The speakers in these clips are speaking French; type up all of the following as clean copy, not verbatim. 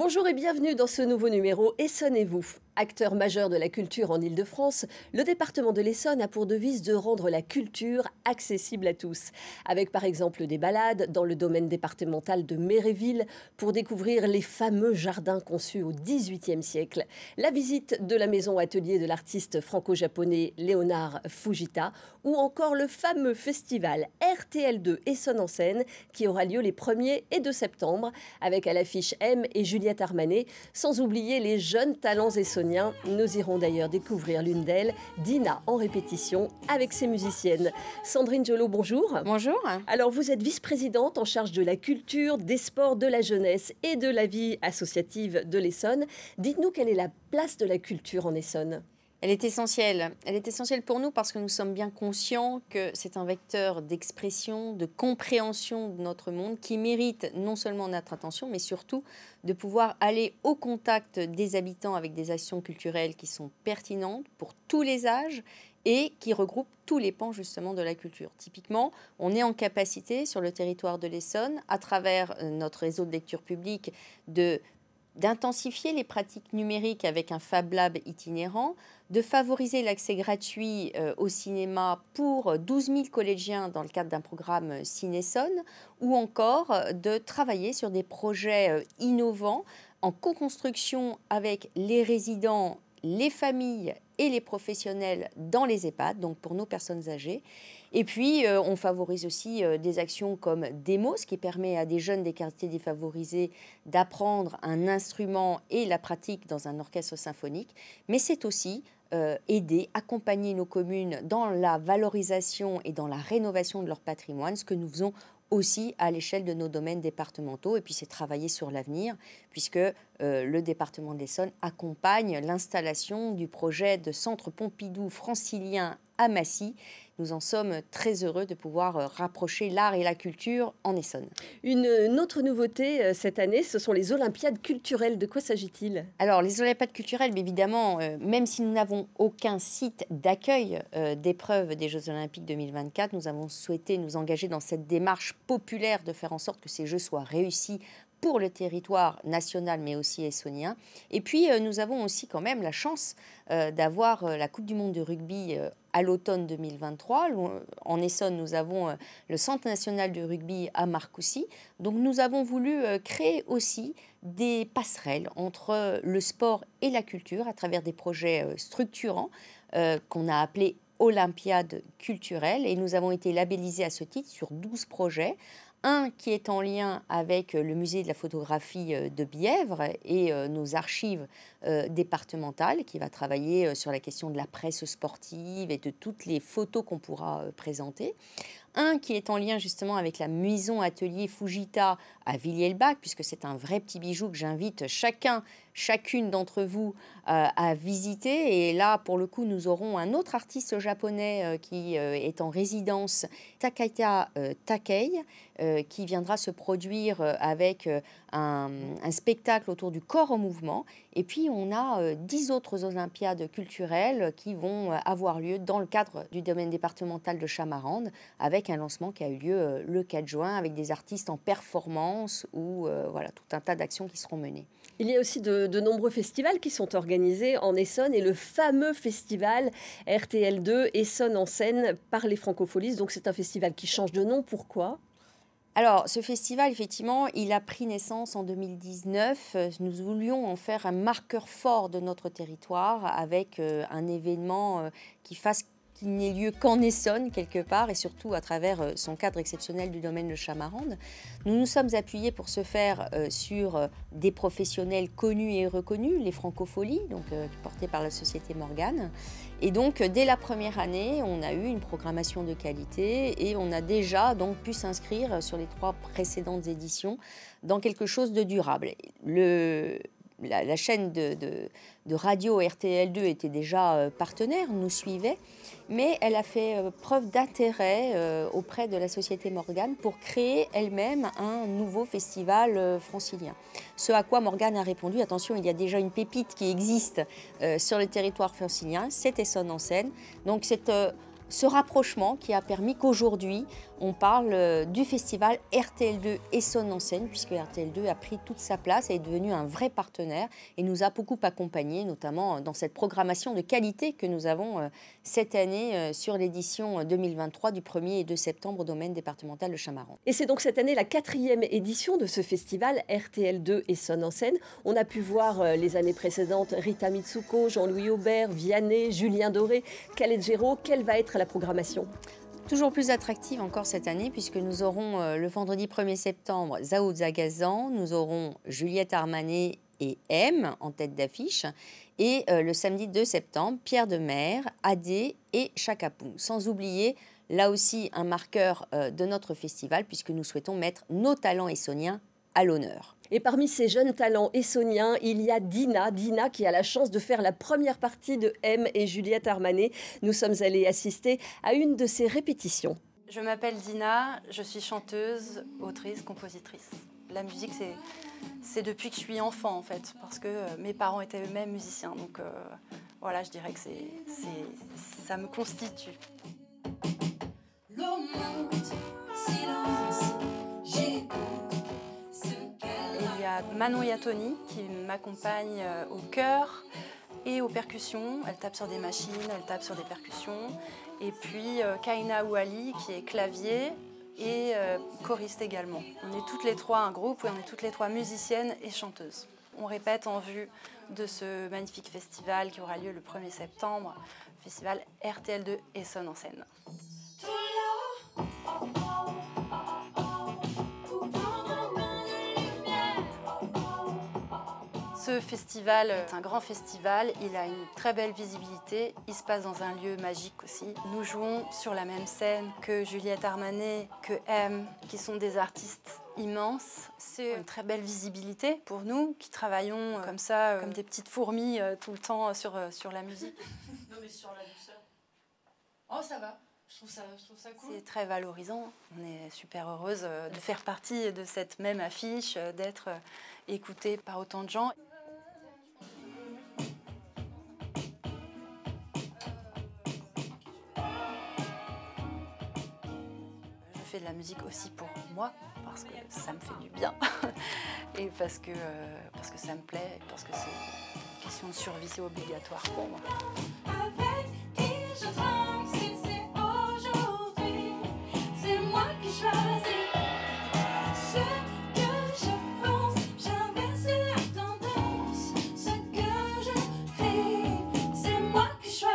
Bonjour et bienvenue dans ce nouveau numéro Essonnez-vous. Acteur majeur de la culture en Île-de-France, le département de l'Essonne a pour devise de rendre la culture accessible à tous. Avec par exemple des balades dans le domaine départemental de Méréville pour découvrir les fameux jardins conçus au XVIIIe siècle. La visite de la maison atelier de l'artiste franco-japonais Léonard Fujita ou encore le fameux festival RTL2 Essonne en scène qui aura lieu les 1er et 2 septembre avec à l'affiche M et Juliette Armanet, sans oublier les jeunes talents essonniens. Nous irons d'ailleurs découvrir l'une d'elles, Dina en répétition avec ses musiciennes. Sandrine Jolo, bonjour. Bonjour. Alors vous êtes vice-présidente en charge de la culture, des sports, de la jeunesse et de la vie associative de l'Essonne. Dites-nous quelle est la place de la culture en Essonne ? Elle est essentielle. Elle est essentielle pour nous parce que nous sommes bien conscients que c'est un vecteur d'expression, de compréhension de notre monde qui mérite non seulement notre attention, mais surtout de pouvoir aller au contact des habitants avec des actions culturelles qui sont pertinentes pour tous les âges et qui regroupent tous les pans justement de la culture. Typiquement, on est en capacité sur le territoire de l'Essonne, à travers notre réseau de lecture publique, d'intensifier les pratiques numériques avec un Fab Lab itinérant, de favoriser l'accès gratuit au cinéma pour 12 000 collégiens dans le cadre d'un programme Ciné-Essonne, ou encore de travailler sur des projets innovants en co-construction avec les résidents, les familles et les professionnels dans les EHPAD, donc pour nos personnes âgées. Et puis, on favorise aussi des actions comme Demos, qui permet à des jeunes des quartiers défavorisés d'apprendre un instrument et la pratique dans un orchestre symphonique. Mais c'est aussi aider, accompagner nos communes dans la valorisation et dans la rénovation de leur patrimoine, ce que nous faisons aussi à l'échelle de nos domaines départementaux. Et puis, c'est travailler sur l'avenir, puisque le département de l'Essonne accompagne l'installation du projet de Centre Pompidou francilien à Massy. Nous en sommes très heureux de pouvoir rapprocher l'art et la culture en Essonne. Une autre nouveauté cette année, ce sont les Olympiades culturelles. De quoi s'agit-il ? Alors, les Olympiades culturelles, évidemment, même si nous n'avons aucun site d'accueil d'épreuves des Jeux Olympiques 2024, nous avons souhaité nous engager dans cette démarche populaire de faire en sorte que ces Jeux soient réussis pour le territoire national, mais aussi essonnien. Et puis, nous avons aussi quand même la chance d'avoir la Coupe du monde de rugby à l'automne 2023. En Essonne, nous avons le Centre national de rugby à Marcoussis. Donc, nous avons voulu créer aussi des passerelles entre le sport et la culture à travers des projets structurants qu'on a appelés Olympiades culturelles. Et nous avons été labellisés à ce titre sur 12 projets. Un qui est en lien avec le musée de la photographie de Bièvre et nos archives départementales, qui va travailler sur la question de la presse sportive et de toutes les photos qu'on pourra présenter. Un qui est en lien justement avec la maison atelier Fujita à Villiers-le-Bac, puisque c'est un vrai petit bijou que j'invite chacune d'entre vous à visiter. Et là, pour le coup, nous aurons un autre artiste japonais qui est en résidence, Takaya Takei, qui viendra se produire avec un spectacle autour du corps en mouvement. Et puis, on a 10 autres Olympiades culturelles qui vont avoir lieu dans le cadre du domaine départemental de Chamarande, avec un lancement qui a eu lieu le 4 juin, avec des artistes en performance ou voilà, tout un tas d'actions qui seront menées. Il y a aussi de nombreux festivals qui sont organisés en Essonne et le fameux festival RTL2 Essonne en scène par les Francofolies. Donc c'est un festival qui change de nom. Pourquoi ? Alors, ce festival, effectivement, il a pris naissance en 2019. Nous voulions en faire un marqueur fort de notre territoire avec un événement qui n'ait lieu qu'en Essonne, quelque part, et surtout à travers son cadre exceptionnel du domaine de Chamarande. Nous nous sommes appuyés pour ce faire sur des professionnels connus et reconnus, les Francofolies, donc portés par la société Morgane. Et donc, dès la première année, on a eu une programmation de qualité et on a déjà donc pu s'inscrire sur les 3 précédentes éditions dans quelque chose de durable. La chaîne de radio RTL2 était déjà partenaire, nous suivait, mais elle a fait preuve d'intérêt auprès de la société Morgane pour créer elle-même un nouveau festival francilien. Ce à quoi Morgane a répondu, attention, il y a déjà une pépite qui existe sur le territoire francilien, c'est Essonne en scène. Donc c'est ce rapprochement qui a permis qu'aujourd'hui, on parle du festival RTL2 Essonne en scène, puisque RTL2 a pris toute sa place et est devenu un vrai partenaire et nous a beaucoup accompagnés, notamment dans cette programmation de qualité que nous avons cette année sur l'édition 2023 du 1er et 2 septembre au domaine départemental de Chamarande. Et c'est donc cette année la 4e édition de ce festival RTL2 Essonne en scène. On a pu voir les années précédentes Rita Mitsuko, Jean-Louis Aubert, Vianney, Julien Doré, Calogero. Quelle va être la programmation ? Toujours plus attractive encore cette année, puisque nous aurons le vendredi 1er septembre Zao Zagazan, nous aurons Juliette Armanet et M en tête d'affiche, et le samedi 2 septembre, Pierre Demers, Adé et Chaka Pung. Sans oublier, là aussi, un marqueur de notre festival, puisque nous souhaitons mettre nos talents essoniens à l'honneur. Et parmi ces jeunes talents essoniens, il y a Dina qui a la chance de faire la première partie de M et Juliette Armanet. Nous sommes allés assister à une de ces répétitions. Je m'appelle Dina, je suis chanteuse, autrice, compositrice. La musique, c'est depuis que je suis enfant en fait, parce que mes parents étaient eux-mêmes musiciens. Donc voilà, je dirais que ça me constitue. Il y a Manon Yatoni qui m'accompagne au chœur et aux percussions. Elle tape sur des machines, elle tape sur des percussions. Et puis Kaina Ouali qui est clavier et choriste également. On est toutes les trois un groupe où on est toutes les trois musiciennes et chanteuses. On répète en vue de ce magnifique festival qui aura lieu le 1er septembre, festival RTL2 Essonne en scène. Ce festival est un grand festival, il a une très belle visibilité, il se passe dans un lieu magique aussi. Nous jouons sur la même scène que Juliette Armanet, que M, qui sont des artistes immenses. C'est une très belle visibilité pour nous qui travaillons comme ça, comme des petites fourmis tout le temps sur la musique. Non mais sur la douceur. Oh ça va, je trouve ça cool. C'est très valorisant, on est super heureuse de faire partie de cette même affiche, d'être écoutée par autant de gens. Je fais de la musique aussi pour moi, parce que ça me fait du bien, et parce que ça me plaît, et parce que c'est une question de survie, c'est obligatoire pour moi. Avec qui je transite, c'est aujourd'hui, c'est moi qui choisis. Ce que je pense, j'inverse la tendance. Ce que je crie, c'est moi qui choisis.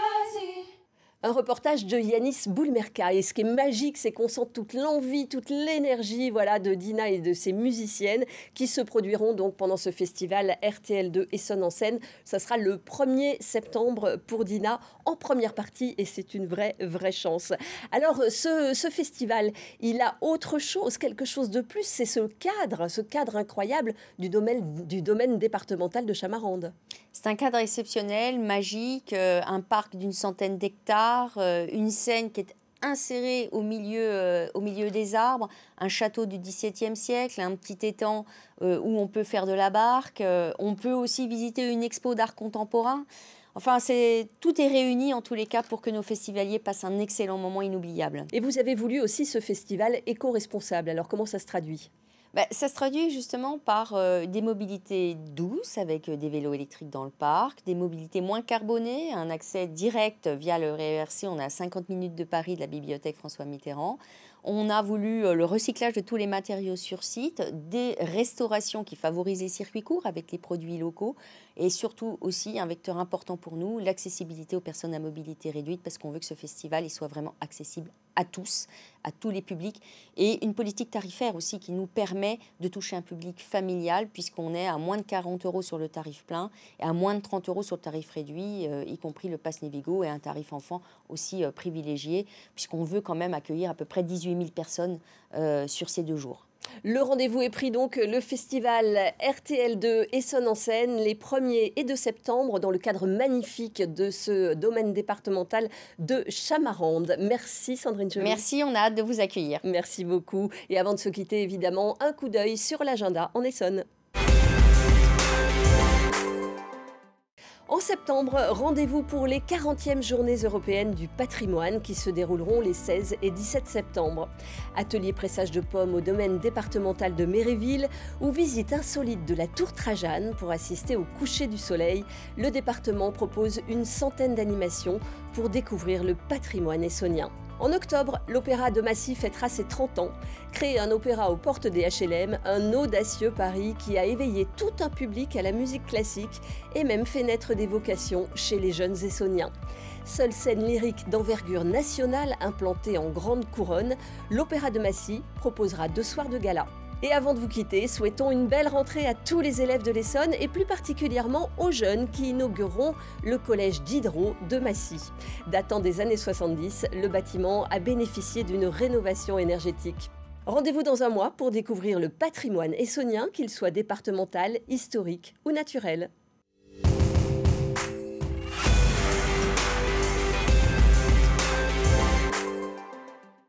Un reportage de Yanis Boulmerka. Et ce qui est magique, c'est qu'on sent toute l'envie, toute l'énergie de Dina et de ses musiciennes qui se produiront donc pendant ce festival RTL2 Essonne en scène. Ça sera le 1er septembre pour Dina en première partie et c'est une vraie chance. Alors ce festival, il a autre chose, quelque chose de plus, c'est ce cadre incroyable du domaine départemental de Chamarande. C'est un cadre exceptionnel, magique, un parc d'une centaine d'hectares, une scène qui est insérée au milieu des arbres, un château du XVIIe siècle, un petit étang où on peut faire de la barque. On peut aussi visiter une expo d'art contemporain. Enfin, tout est réuni en tous les cas pour que nos festivaliers passent un excellent moment inoubliable. Et vous avez voulu aussi ce festival éco-responsable. Alors comment ça se traduit ? Ça se traduit justement par des mobilités douces avec des vélos électriques dans le parc, des mobilités moins carbonées, un accès direct via le RER-C. On est à 50 minutes de Paris, de la bibliothèque François Mitterrand. On a voulu le recyclage de tous les matériaux sur site, des restaurations qui favorisent les circuits courts avec les produits locaux et surtout aussi un vecteur important pour nous, l'accessibilité aux personnes à mobilité réduite parce qu'on veut que ce festival il soit vraiment accessible à tous les publics et une politique tarifaire aussi qui nous permet de toucher un public familial puisqu'on est à moins de 40 € sur le tarif plein et à moins de 30 € sur le tarif réduit, y compris le Pass Navigo et un tarif enfant aussi privilégié puisqu'on veut quand même accueillir à peu près 18 000 personnes sur ces 2 jours. Le rendez-vous est pris donc le festival RTL2 Essonne en scène les 1er et 2 septembre dans le cadre magnifique de ce domaine départemental de Chamarande. Merci Sandrine Joly. Merci, on a hâte de vous accueillir. Merci beaucoup. Et avant de se quitter, évidemment, un coup d'œil sur l'agenda en Essonne. En septembre, rendez-vous pour les 40e Journées européennes du patrimoine qui se dérouleront les 16 et 17 septembre. Atelier pressage de pommes au domaine départemental de Méréville ou visite insolite de la Tour Trajane pour assister au coucher du soleil, le département propose une centaine d'animations pour découvrir le patrimoine essonien. En octobre, l'Opéra de Massy fêtera ses 30 ans. Créer un opéra aux portes des HLM, un audacieux pari qui a éveillé tout un public à la musique classique et même fait naître des vocations chez les jeunes essoniens. Seule scène lyrique d'envergure nationale implantée en grande couronne, l'Opéra de Massy proposera 2 soirs de gala. Et avant de vous quitter, souhaitons une belle rentrée à tous les élèves de l'Essonne et plus particulièrement aux jeunes qui inaugureront le collège Diderot de Massy. Datant des années 70, le bâtiment a bénéficié d'une rénovation énergétique. Rendez-vous dans un mois pour découvrir le patrimoine essonien, qu'il soit départemental, historique ou naturel.